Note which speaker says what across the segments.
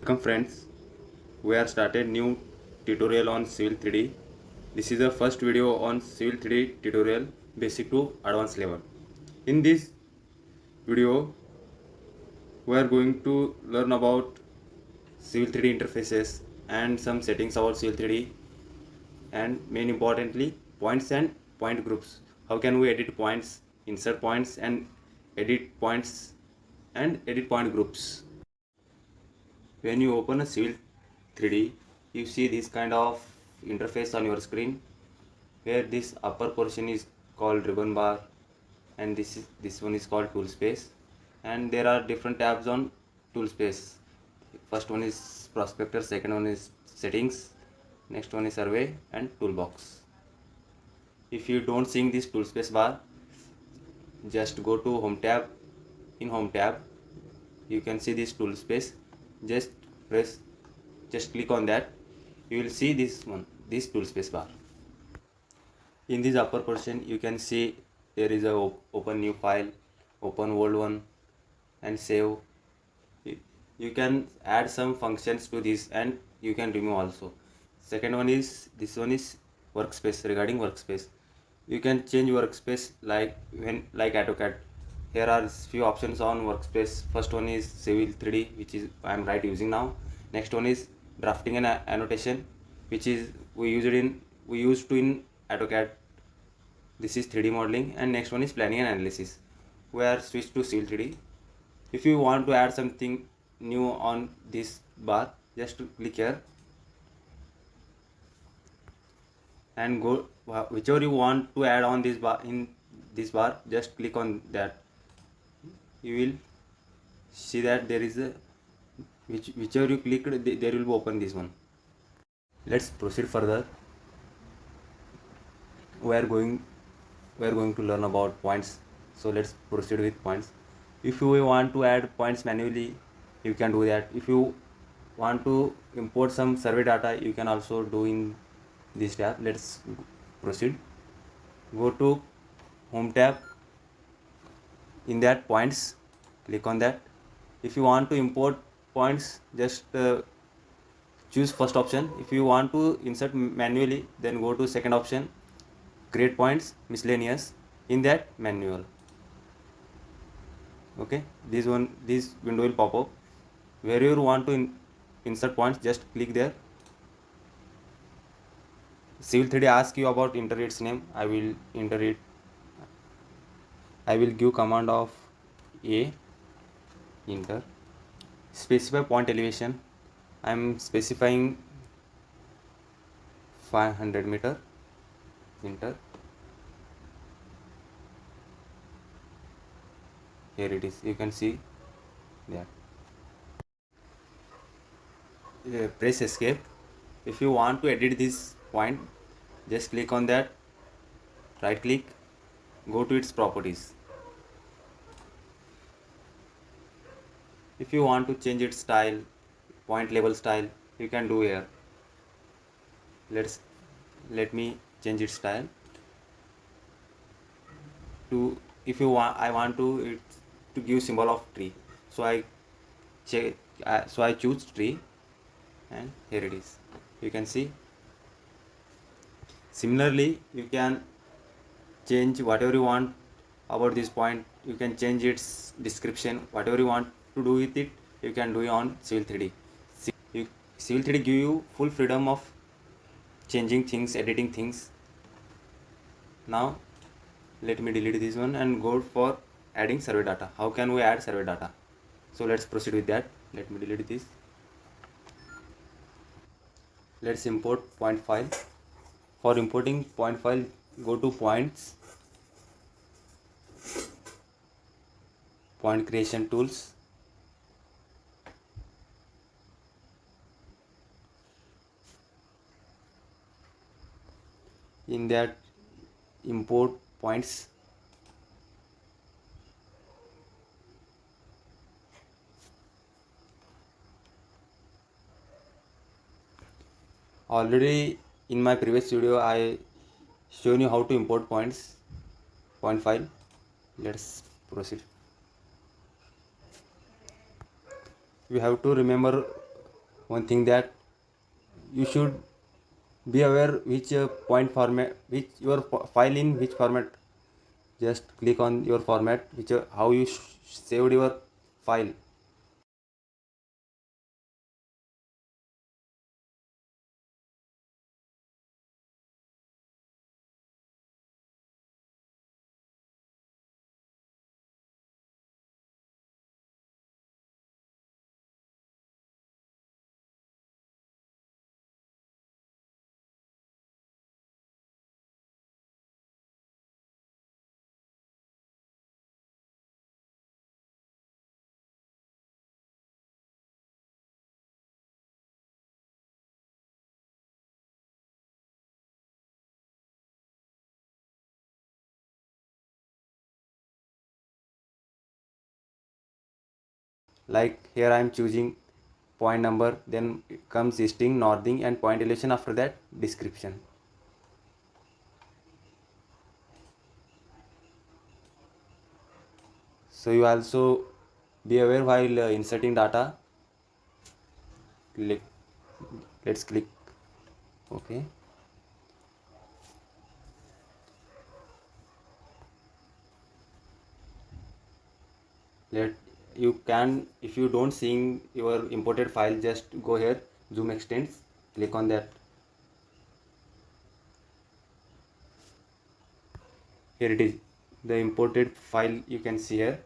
Speaker 1: Welcome friends, we are started new tutorial on Civil 3D. This is the first video on Civil 3D tutorial basic to advanced level. In this video, we are going to learn about Civil 3D interfaces and some settings about Civil 3D, and main importantly points and point groups. How can we edit points, insert points and edit points and edit point groups. When you open a Civil 3D, you see this kind of interface on your screen, where this upper portion is called ribbon bar and this one is called tool space, and there are different tabs on tool space. First one is prospector, second one is settings, next one is survey and toolbox. If you don't see this tool space bar, just go to home tab. In home tab you can see this tool space. Just click on that, you will see this tool space bar. In this upper portion you can see there is a open new file, open old one and save. You can add some functions to this and you can remove also. Second one is, this one is workspace. Regarding workspace, you can change workspace like AutoCAD. Here are few options on workspace. First one is Civil 3D, which is I am using now. Next one is drafting and annotation, which is we used to in AutoCAD. This is 3D modeling. And next one is planning and analysis. We are switched to Civil 3D. If you want to add something new on this bar, just click here and go whichever you want to add on this bar. In this bar, just click on that. You will see that there is a whichever you clicked, there will be open this one. Let's proceed further. We are going to learn about points, so let's proceed with points. If you want to add points manually, you can do that. If you want to import some survey data, you can also do in this tab. Let's proceed. Go to home tab. In that points, click on that. If you want to import points, just choose first option. If you want to insert manually, then go to second option, create points, miscellaneous. In that, manual. Okay, this window will pop up. Wherever you want to insert points, just click there. Civil 3D asks you about enter its name. I will enter it. I will give command of A, enter. Specify point elevation. I am specifying 500 meter, enter. Here it is, you can see that. Press escape. If you want to edit this point, just click on that, right click, go to its properties. If you want to change its style, point level style, you can do here. Let me change its style to, if you want, I want to give symbol of tree, so I choose tree, and here it is, you can see. Similarly, you can change whatever you want about this point. You can change its description, whatever you want to do with it, you can do it on Civil 3D. Civil 3D give you full freedom of changing things, editing things. Now let me delete this one and go for adding survey data. How can we add survey data? So let's proceed with that. Let me delete this. Let's import point file. For importing point file, go to points, point creation tools, in that import points. Already in my previous video I shown you how to import point file. Let's proceed. You have to remember one thing that you should be aware which point format, which your file in which format. Just click on your format, which how you saved your file. Like here I am choosing point number, then it comes easting, northing, and point elevation. After that, description. So you also be aware while inserting data. Click, let's click OK. Let you can, if you don't seeing your imported file, just go here, zoom extents, click on that. Here it is, the imported file you can see here.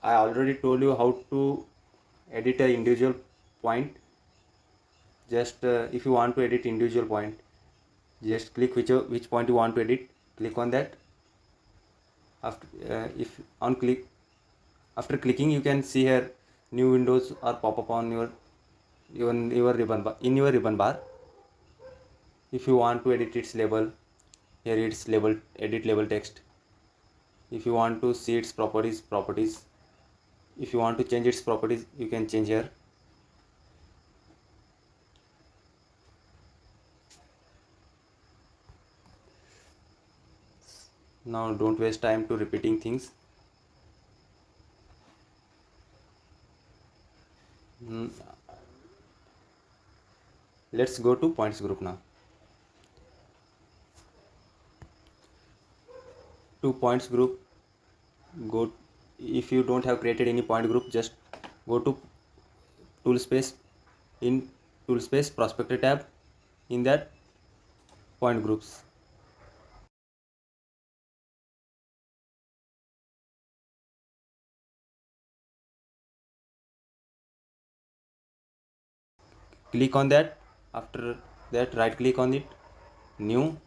Speaker 1: I already told you how to edit a individual point. Just if you want to edit individual point, just click which point you want to edit, click on that. After if on click, after clicking, you can see here new windows are pop up on your ribbon bar, in your ribbon bar. If you want to edit its label, here it's label, edit label text. If you want to see its properties, if you want to change its properties, you can change here. Now don't waste time to repeating things. Let's go to points group now. To points group, go, if you don't have created any point group, just go to tool space, in tool space prospector tab, in that point groups. Click on that. After that, right click on it, new.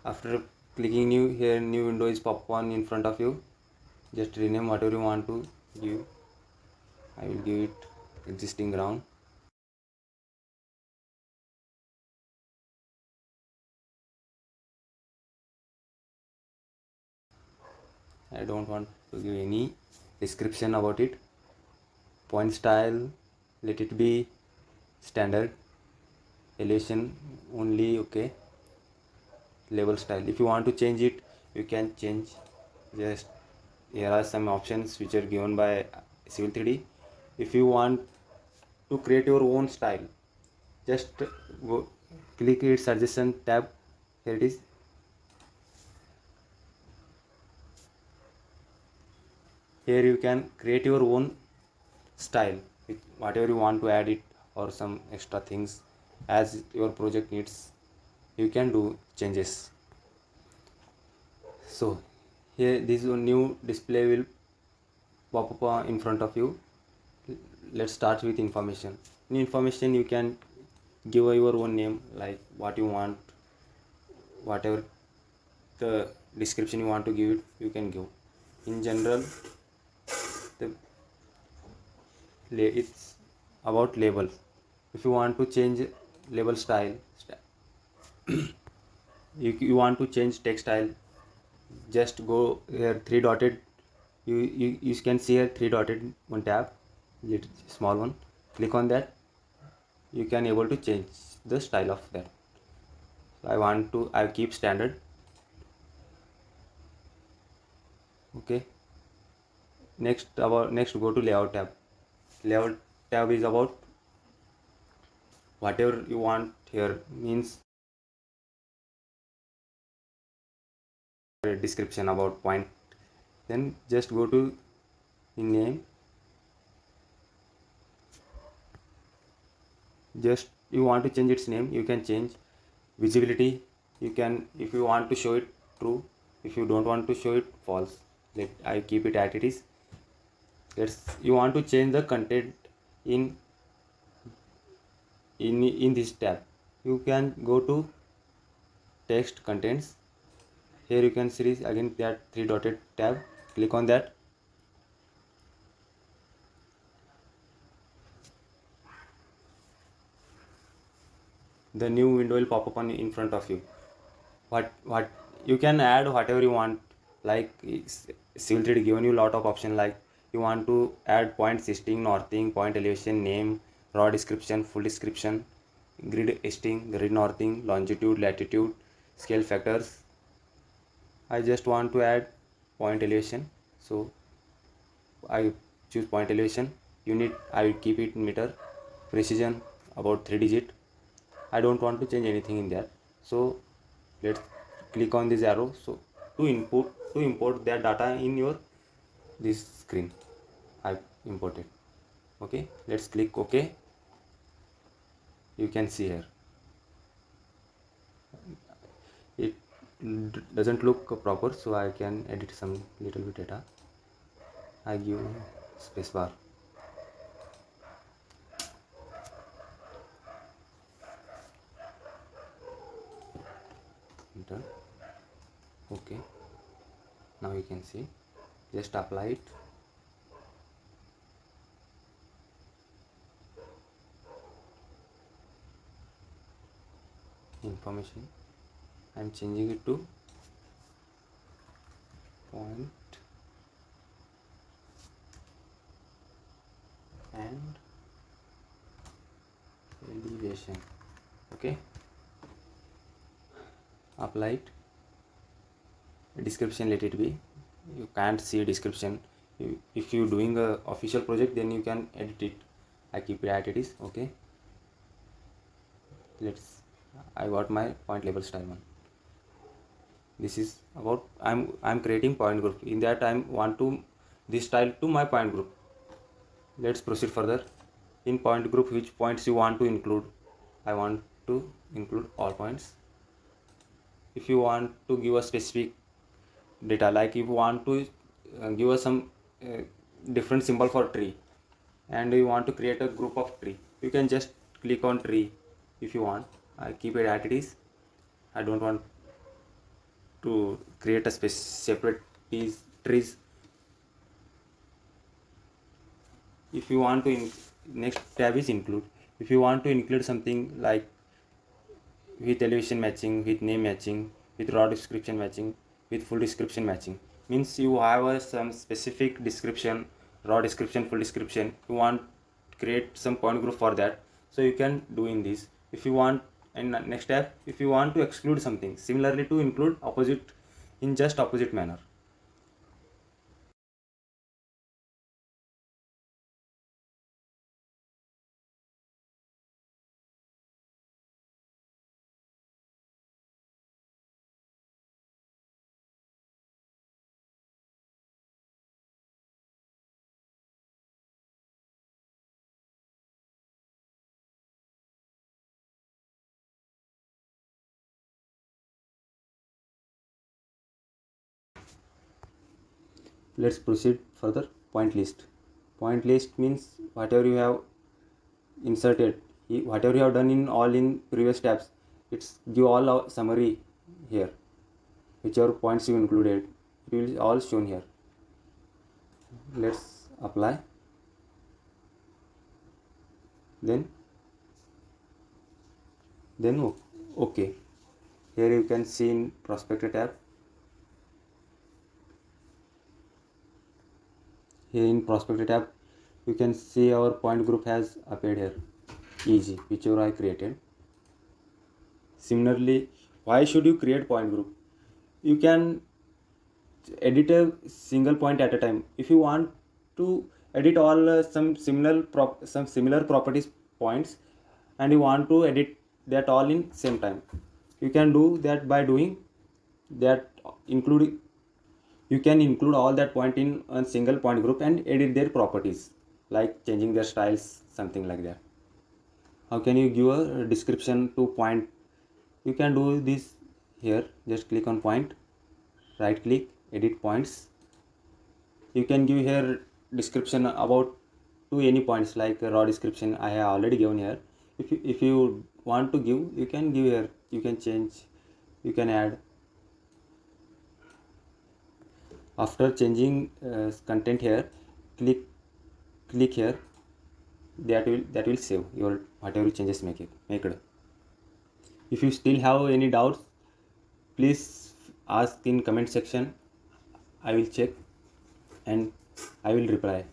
Speaker 1: After clicking new, here new window is pop on in front of you. Just rename whatever you want to give. I will give it existing ground. I don't want to give any description about it. Point style, let it be standard. Elevation only, okay. Label style, if you want to change it, you can change. Just here are some options which are given by Civil 3D. If you want to create your own style, just go click its suggestion tab. Here it is. Here you can create your own style with whatever you want to add it, or some extra things as your project needs. You can do changes. So here this new display will pop up in front of you. Let's start with information. In information, you can give your own name, like what you want, whatever the description you want to give it, you can give. In general, the it's about label. If you want to change label style, you want to change text style, just go here, three dotted, you can see here three dotted one tab, little small one, click on that. You can able to change the style of that. So I keep standard. Okay, next go to layout tab. Layout tab is about whatever you want here, means a description about point. Then just go to in name, just you want to change its name, you can change. Visibility, you can, if you want to show it true, if you don't want to show it false, let I keep it as it is. Let's, you want to change the content in this tab, you can go to text contents. Here you can see again that three dotted tab, click on that. The new window will pop up on in front of you. What you can add whatever you want, like Civil 3D given you lot of option, like you want to add point system, northing, point elevation, name, raw description, full description, grid listing, grid northing, longitude, latitude, scale factors. I just want to add point elevation, so I choose point elevation. Unit, I will keep it in meter. Precision about 3 digit. I don't want to change anything in that, so let's click on this arrow. So to import that data in your this screen, I imported. Okay, let's click OK. You can see here it doesn't look proper, so I can edit some little bit data. I give spacebar. Enter. Okay, now you can see, just apply it. Information, I am changing it to point and elevation. Okay, apply it. Description, let it be. You can't see description. If you doing a official project, then you can edit it. I keep it as it is. Okay, let's, I got my point label style one. This is about, I'm creating point group. In that I want to this style to my point group. Let's proceed further. In point group, which points you want to include? I want to include all points. If you want to give a specific data, like if you want to give us some different symbol for tree, and you want to create a group of tree, you can just click on tree if you want. I keep it as it is. I don't want to create a separate trees. If you want to next tab is include. If you want to include something like with elevation matching, with name matching, with raw description matching, with full description matching, means you have some specific description, raw description, full description, you want to create some point group for that, so you can do in this. If you want, and next tab, if you want to exclude something, similarly to include opposite, in just opposite manner. Let's proceed further. Point list. Point list means whatever you have inserted, whatever you have done in all in previous tabs, it's give all our summary here. Whichever points you included, it will all shown here. Let's apply. Then okay. Here you can see in prospector tab. Here in prospector tab, you can see our point group has appeared here. EG, whichever I created. Similarly, why should you create point group? You can edit a single point at a time. If you want to edit all some similar properties points, and you want to edit that all in same time, you can do that by doing that. You can include all that point in a single point group and edit their properties, like changing their styles, something like that. How can you give a description to point? You can do this here. Just click on point, right click, edit points. You can give here description about to any points, like a raw description I have already given here. If you want to give, you can give here. You can change, you can add. After changing content here, click here. That will save your whatever changes made. If you still have any doubts, please ask in comment section. I will check and I will reply.